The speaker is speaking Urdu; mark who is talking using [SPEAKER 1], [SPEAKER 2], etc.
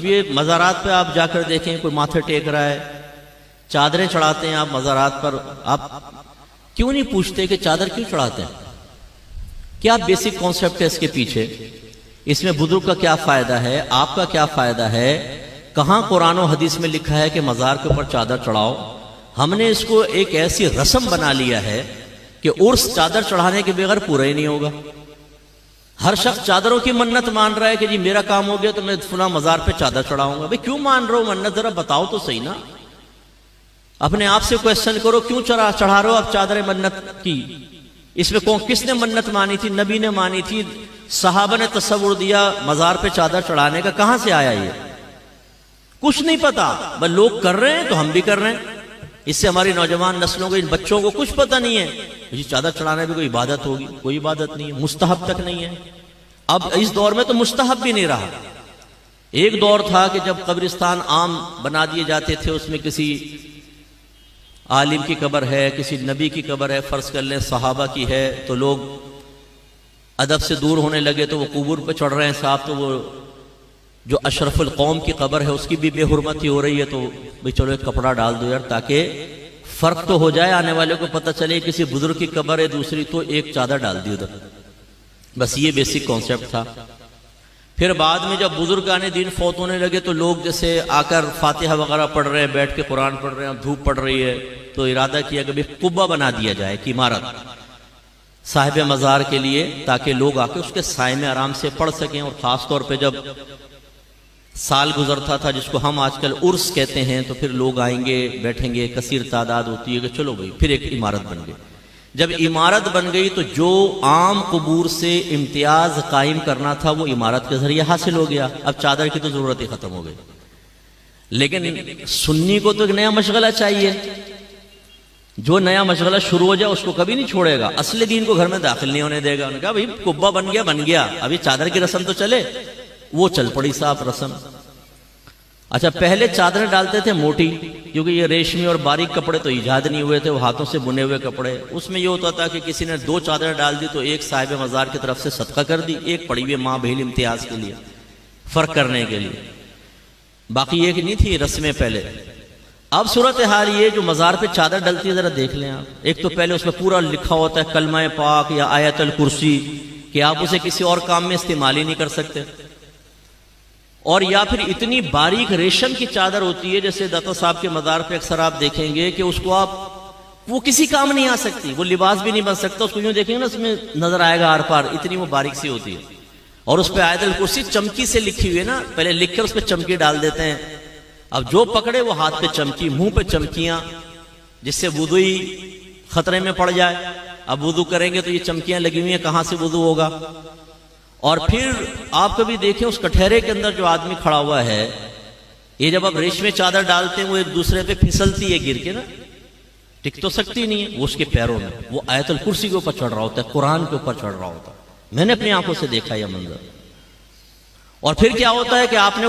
[SPEAKER 1] یہ مزارات پہ آپ جا کر دیکھیں، کوئی ماتھے ٹیک رہا ہے، چادریں چڑھاتے ہیں آپ مزارات پر، آپ کیوں نہیں پوچھتے کہ چادر کیوں چڑھاتے ہیں؟ کیا بیسک کانسیپٹ ہے اس کے پیچھے؟ اس میں بزرگ کا کیا فائدہ ہے، آپ کا کیا فائدہ ہے؟ کہاں قرآن و حدیث میں لکھا ہے کہ مزار کے اوپر چادر چڑھاؤ؟ ہم نے اس کو ایک ایسی رسم بنا لیا ہے کہ عرس چادر چڑھانے کے بغیر پورا ہی نہیں ہوگا۔ ہر شخص چادروں کی منت مان رہا ہے کہ جی میرا کام ہو گیا تو میں فلاں مزار پہ چادر چڑھاؤں گا۔ بھئی کیوں مان رہا ہو منت؟ ذرا بتاؤ تو صحیح نا، اپنے آپ سے کویسچن کرو، کیوں چڑھا رہے ہو آپ چادر منت کی؟ اس میں کس نے منت مانی تھی؟ نبی نے مانی تھی؟ صحابہ نے تصور دیا مزار پہ چادر چڑھانے کا؟ کہاں سے آیا یہ؟ کچھ نہیں پتا، بس لوگ کر رہے ہیں تو ہم بھی کر رہے ہیں۔ اس سے ہماری نوجوان نسلوں کو، ان بچوں کو کچھ پتہ نہیں ہے یہ چادر چڑھانے بھی کوئی عبادت ہوگی، کوئی عبادت نہیں ہے، مستحب تک نہیں ہے۔ اب اس دور میں تو مستحب بھی نہیں رہا۔ ایک دور تھا کہ جب قبرستان عام بنا دیے جاتے تھے، اس میں کسی عالم کی قبر ہے، کسی نبی کی قبر ہے، فرض کر لیں صحابہ کی ہے، تو لوگ ادب سے دور ہونے لگے، تو وہ قبور پہ چڑھ رہے ہیں صاحب، تو وہ جو اشرف القوم کی قبر ہے اس کی بھی بے حرمتی ہو رہی ہے، تو بھئی چلو ایک کپڑا ڈال دو یار، تاکہ فرق تو ہو جائے، آنے والے کو پتہ چلے کسی بزرگ کی قبر ہے دوسری، تو ایک چادر ڈال دی ادھر۔ بس یہ بیسک کانسیپٹ تھا۔ پھر بعد میں جب بزرگان دین فوت ہونے لگے تو لوگ جیسے آ کر فاتحہ وغیرہ پڑھ رہے ہیں، بیٹھ کے قرآن پڑھ رہے ہیں، دھوپ پڑ رہی ہے، تو ارادہ کیا کہ قبہ بنا دیا جائے کہ عمارت صاحب مزار کے لیے، تاکہ لوگ آ کے اس کے سائے میں آرام سے پڑھ سکیں۔ اور خاص طور پہ جب سال گزرتا تھا جس کو ہم آج کل عرس کہتے ہیں، تو پھر لوگ آئیں گے، بیٹھیں گے، کثیر تعداد ہوتی ہے کہ چلو بھئی پھر ایک عمارت بن گئی۔ جب عمارت بن گئی تو جو عام قبور سے امتیاز قائم کرنا تھا وہ عمارت کے ذریعے حاصل ہو گیا۔ اب چادر کی تو ضرورت ہی ختم ہو گئی۔ لیکن سنی کو تو ایک نیا مشغلہ چاہیے، جو نیا مشغلہ شروع ہو جائے اس کو کبھی نہیں چھوڑے گا، اصل دین کو گھر میں داخل نہیں ہونے دے گا۔ انہوں نے کہا بھئی قبہ بن گیا، ابھی چادر کی رسم تو چلے۔ وہ چل پڑی صاحب رسم۔ اچھا، پہلے چادریں ڈالتے تھے موٹی، کیونکہ یہ ریشمی اور باریک کپڑے تو ایجاد نہیں ہوئے تھے، وہ ہاتھوں سے بنے ہوئے کپڑے۔ اس میں یہ ہوتا تھا کہ کسی نے 2 چادریں ڈال دی تو ایک صاحب مزار کی طرف سے صدقہ کر دی، ایک پڑی ہوئی ماں بہن امتیاز کے لیے، فرق کرنے کے لیے۔ باقی ایک نہیں تھی رسمیں پہلے۔ اب صورتحال یہ جو مزار پہ چادر ڈلتی ہے ذرا دیکھ لیں آپ۔ ایک تو پہلے اس میں پورا لکھا ہوتا ہے کلمہ پاک یا آیت الکرسی، کہ آپ اسے کسی اور کام میں استعمال ہی نہیں کر سکتے، اور یا پھر اتنی باریک ریشم کی چادر ہوتی ہے، جیسے داتا صاحب کے مزار پہ اکثر آپ دیکھیں گے کہ اس کو وہ کسی کام نہیں آ سکتی، وہ لباس بھی نہیں بن سکتا، اس کو یوں دیکھیں گے نا اس میں نظر آئے گا آر پار، اتنی وہ باریک سی ہوتی ہے۔ اور اس پہ آیت الکرسی چمکی سے لکھی ہوئی ہے نا، پہلے لکھ کر اس پہ چمکی ڈال دیتے ہیں، اب جو پکڑے وہ ہاتھ پہ چمکی، منہ پہ چمکیاں، جس سے وضو ہی خطرے میں پڑ جائے۔ اب وضو کریں گے تو یہ چمکیاں لگی ہوئی ہیں، کہاں سے وضو ہوگا؟ اور پھر آپ کبھی دیکھیں اس کٹہرے کے اندر جو آدمی کھڑا ہوا ہے، یہ جب آپ ریشمی چادر ڈالتے ہیں وہ ایک دوسرے پہ پھسلتی ہے گر کے نا، ٹک تو سکتی نہیں ہے، وہ اس کے پیروں میں، وہ آیت الکرسی کے اوپر چڑھ رہا ہوتا ہے، قرآن کے اوپر چڑھ رہا ہوتا ہے۔ میں نے اپنی آنکھوں سے دیکھا یہ منظر۔ اور پھر کیا ہوتا ہے کہ آپ نے